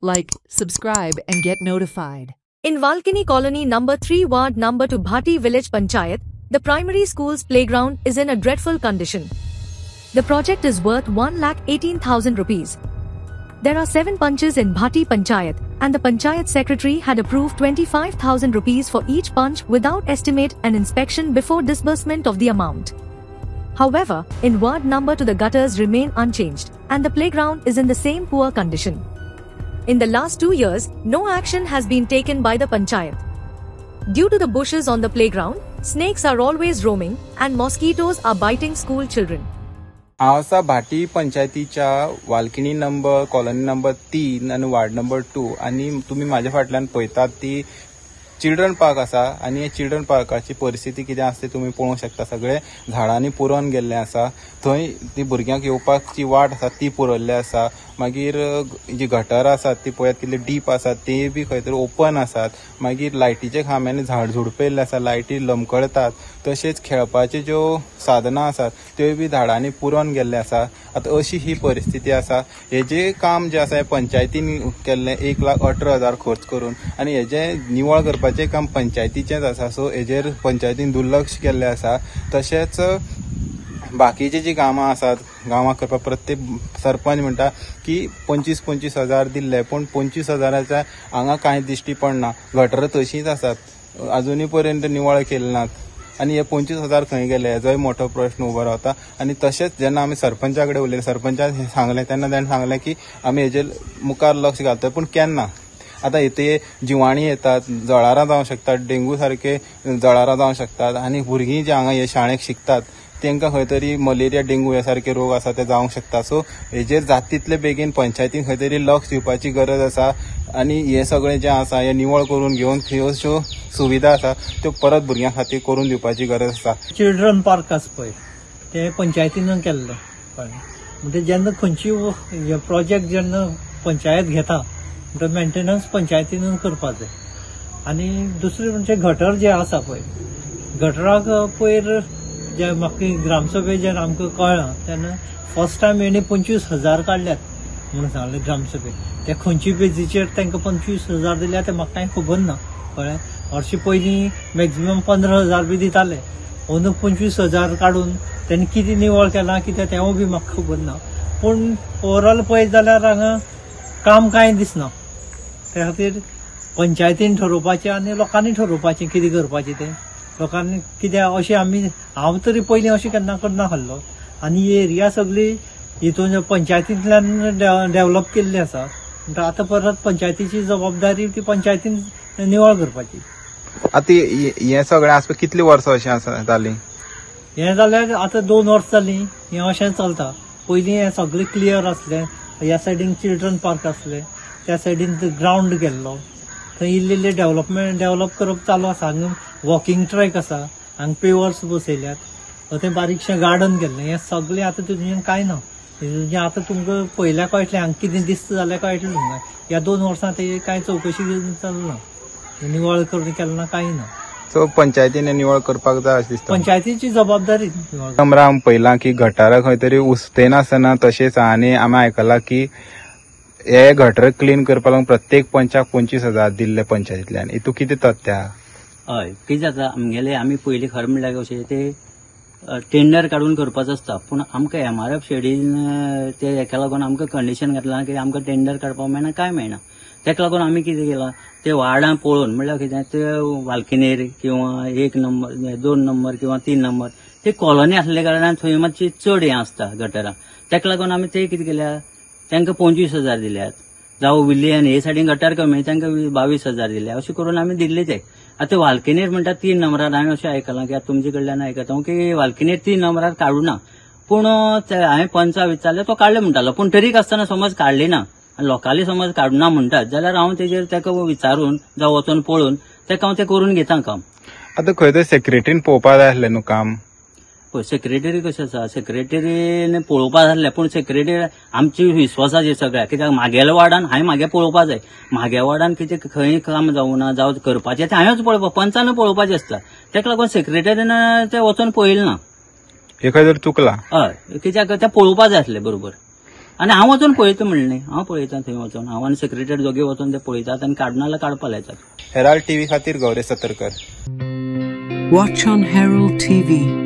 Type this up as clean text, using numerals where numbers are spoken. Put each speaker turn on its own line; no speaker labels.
like, subscribe and get notified.
In Valkini Colony number 3 Ward number 2 Bhati Village Panchayat, the primary school's playground is in a dreadful condition. The project is worth 1,18,000 rupees. There are 7 punches in Bhati Panchayat, and the Panchayat secretary had approved 25,000 rupees for each punch without estimate and inspection before disbursement of the amount. However, in Ward number 2 the gutters remain unchanged, and the playground is in the same poor condition. In the last 2 years, no action has been taken by the Panchayat. Due to the bushes on the playground, snakes are always roaming and mosquitoes are biting school children.
हांव भाटी पंचायतीच्या वाल्किनी number colony number 3 आणि ward number 2 आणि तुम्ही माझ्या फाटल्यान पळयतात ती children park आसा आणि हे चिल्ड्रन पार्काची परिस्थिती कितें आसा ती तुम्ही पळोवंक शकता. सगळे झाडांनी पुरोन गेल्ले आसा. थंय ती भुरग्यांक येवपाची वाट आसा ती पुरयल्ली आसा. मागीर जी गटर आसात ती पळयात कितले डीप आसात ते बी खंय तरी ओपन आसात. मागीर लायटीचे खांब्यांनी झाड झुडपयल्ले आसा, लायटी लमकळतात. तशेंच खेळपाचे ज्यो साधनां आसात त्यो बी झाडांनी पुरोन गेल्ले आसा. आतां अशी ही परिस्थिती आसा. हेजे काम जे आसा पंचायतीन केल्लें 1,18,000 खर्च करून आणि हेजे निवळ करपाचें काम पंचायतीचेंच आसा. सो हेजेर पंचायतीन दुर्लक्ष केल्लें आसा. तशेंच बाकीची जी कामां आसात गांवांत करपाक प्रत्येक सरपंच म्हणटा की 25,000 दिल्ले, पूण 25,000च्या हांगा कांय दिश्टी पडना. गटर तशींच आसात, अजुनी पर्यंत निवळ केले नात आणि हे 25,000 खंय गेले हेजोय मोठो प्रश्न उबो रावता. आणि तशेंच जेन्ना आमी सरपंचा कडेन उलयले, सरपंचान हें सांगलें तेन्ना ताणें सांगलें की आमी हेजेर मुखार लक्ष घालतले, पूण केन्ना. आता इथे जिवाणी येतात, जळारां जावंक शकतात, डेंगू सारखे जळारां जावंक शकतात आणि भुरगीं जे हांगा हे शाळेक शिकतात तांकां खंय तरी मलेरिया डेंगू हे सारखे रोग आसा ते जावंक शकता. सो हेजेर जाता तितले बेगीन पंचायतीन खंय तरी लक्ष दिवपाची गरज आसा आणि हे सगळें जें आसा हें निवळ करून घेवन ह्यो सुविधा आसा त्यो परत भुरग्यां खातीर करून दिवपाची गरज आसा.
चिल्ड्रन पार्क आसा पळय ते पंचायतीन केल्ले कळ्ळें. म्हणजे जेन्ना खंयची प्रोजेक्ट जेन्ना पंचायत घेता म्हणटा मेंटेनन्स पंचायतीन करपाक जाय. आनी दुसरें म्हणजे गटर जे आसा पळय, गटराक पयर जे म्हाका ग्रामसभेत जेन्ना आमकां कळ्ळां तेन्ना फर्स्ट टायम हेणी 25,000 काडल्यात म्हणून सांगलें ग्रामसभेत. ते खंयची बेजीचेर तांकां 25,000 दिल्यात तें म्हाका कांय खबर ना कळ्ळें. हरशीं पयलीं मॅक्झिमम 15,000 बी दिताले. अंदू 25,000 काडून तेणी कितें निवळ केलां कितें तेवूय बी म्हाका खबर ना. पूण ओवरऑल पळयत जाल्यार हांगा काम कांय दिसना. त्या खातीर पंचायतीन ठरोवपाचें आनी लोकांनी ठरोवपाचें कितें करपाचें तें. लोकांनी कित्याक अशें हांव तरी पयलीं अशें केन्ना करनासलो. आनी ही एरिया सगळी हितून पंचायतींतल्यान डेव्हलप केल्ली आसा. म्हणटा आतां परत पंचायतीची जबाबदारी ती पंचायतीन निवळ करपाची.
आतां हें सगळें आसपाक कितलीं वर्सां अशें आसा जालीं?
हें जाल्यार आतां 2 वर्स जालीं हें अशें चलता. पयलीं हें सगळें क्लियर आसलें. ह्या सायडीन चिल्ड्रन पार्क आसलें, त्या सायडीन ग्रावंड केल्लो. थंय इल्लें डेव्हलप करप चालू आसा. हांगा वॉकिंग ट्रॅक आसा, हांगा पेवर्स बसयल्यात, थंय बारीकशें गार्डन केल्लें. हें सगळें आतां तुजें कांय ना. हें आतां तुमकां पयल्या कळटलें हांगा कितें दिसता जाल्यार कळटलें तुमकां. ह्या 2 वर्सां ते कांय चवकशी चालू ना. निवळ केलें ना कांय ना.
सो पंचायतीन निवळ करपाक जाय अशें दिसता.
पंचायतीची जबाबदारी.
आमी पळयलां की गटारां खंय तरी उस्तेनासतना तशेंच आनी आमी आयकलां की हे गटर क्लीन करपाक लागून प्रत्येक पंचाक 25,000 दिल्ले पंचायतींतल्यान. हितून कितें तथ्य आहा?
हय, कितें जाता आमगेले आमी पयलीं खरें म्हणल्यार अशें ते टेंडर काडून करपाचो आसता. पूण आमकां MRF शेडीन ते हेका लागून आमकां कंडिशन घातलां की आमकां टेंडर काडपाक मेळना, कांय मेळना. तेका लागून आमी कितें केलां ते वार्डां पळोवन म्हणल्यार कितें ते वाल्किनेर किंवा 1 नंबर 2 नंबर किंवा 3 नंबर ते कॉलनी आसल्या कारणान थंय मातशी चड हें आसता गटरां. तेका लागून आमी ते कितें केल्या तांकां 25,000 दिल्यात. जावं विलियन हे सायडीन गटार कमी तांकां 22,000 दिल्या. अशें करून आमी दिल्ले ते. आतां वाल्किनेर म्हणटा 3 नंबरार हांवें अशें आयकलां की आतां तुमचे कडल्यान आयकता की वाल्किनेर 3 नंबरार काडूना. पूण हांवें पंचा विचारलें तो काडलें म्हणटालो. पूण तरीक आसतना समज काडली ना आनी लोकांनी समज काडूना म्हणटात जाल्यार हांव तेजेर ताका विचारून जावं वचून पळोवन ताका हांव तें करून घेता काम.
आतां खंय तरी सेक्रेटरीन पळोवपाक जाय आसलें न्हू काम.
पळय सेक्रेटरी कशें आसा, सेक्रेटरीन पळोवपा जाय पूण सेक्रेटरी आमची विश्वासाचेर सगळ्या. कित्याक म्हागेल्या वार्डान हांवें म्हागे पळोवपा जाय. म्हाग्या वार्डान कितें खंय काम जावं ना जावं करपाचें तें हांवेंच पळोवपा, पंचान पळोवपाचें आसता. तेका लागून सेक्रेटरीन तें वचून पळयलें ना.
हे खंय तरी चुकलां.
हय, कित्याक तें पळोवपा जाय आसलें बरोबर. आनी हांव वचून पळयता म्हणलें, हांव पळयतां थंय वचून, हांव आनी सेक्रेटरी दोगे वचून ते पळयतात आनी काडना जाल्यार काडपा लायतात.
हेराल्ड टीव्ही खातीर Gauri Satarkar.
Watch on Herald TV.